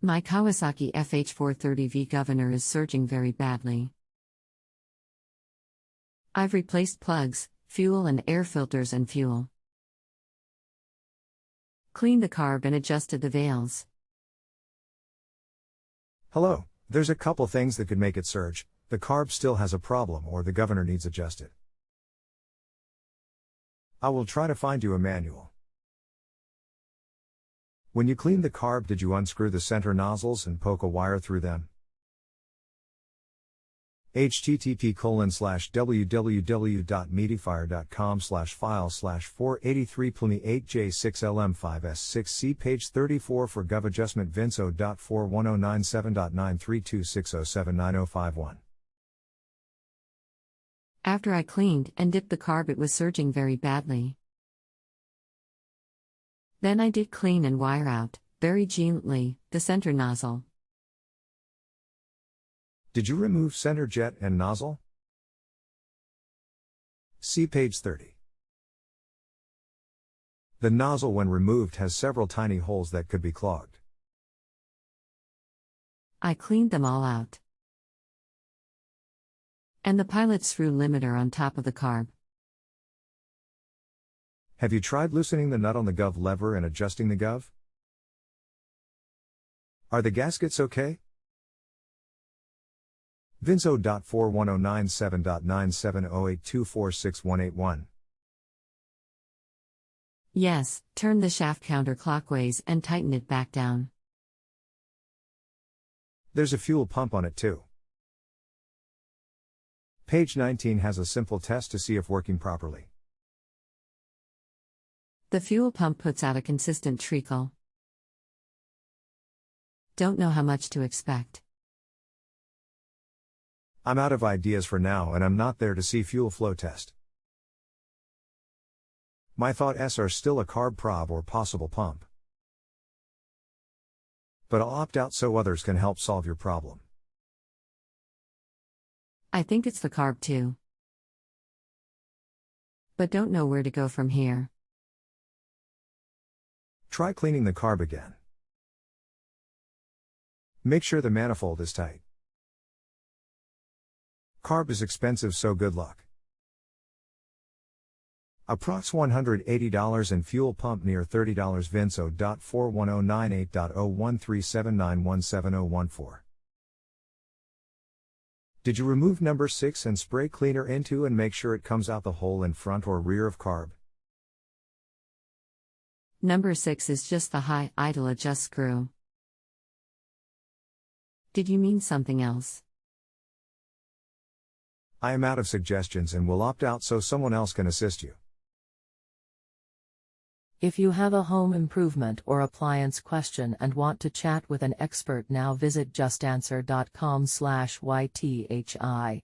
My Kawasaki FH430V governor is surging very badly. I've replaced plugs, fuel and air filters and fuel. Cleaned the carb and adjusted the vales. Hello, there's a couple things that could make it surge. The carb still has a problem or the governor needs adjusted. I will try to find you a manual. When you cleaned the carb, did you unscrew the center nozzles and poke a wire through them? http://www.mediafire.com/file/483plme8j6lm5s6 page 34 for gov adjustment vinso.41097.93260795051. After I cleaned and dipped the carb, it was surging very badly. Then I did clean and wire out, very gently, the center nozzle. Did you remove center jet and nozzle? See page 30. The nozzle when removed has several tiny holes that could be clogged. I cleaned them all out. And the pilot srew limiter on top of the carb. Have you tried loosening the nut on the gov lever and adjusting the gov? Are the gaskets okay? vinso.41097.97082461181. Yes, turn the shaft counterclockwise and tighten it back down. There's a fuel pump on it too. Page 19 has a simple test to see if working properly. The fuel pump puts out a consistent trikle. Don't know how much to expect. I'm out of ideas for now and I'm not there to see fuel flow test. My thoughts are still a carb prob or possible pump. But I'll opt out so others can help solve your problem. I think it's the carb too. But don't know where to go from here. Try cleaning the carb again. Make sure the manifold is tight. Carb is expensive, so good luck. Approx $180 and fuel pump near $30 vinso.41098.01379170014. Did you remove number 6 and spray cleaner into and make sure it comes out the hole in front or rear of carb? Number 6 is just the high idle adjust screw. Did you mean something else? I am out of suggestions and will opt out so someone else can assist you. If you have a home improvement or appliance question and want to chat with an expert now, visit JustAnswer.com/YTHI.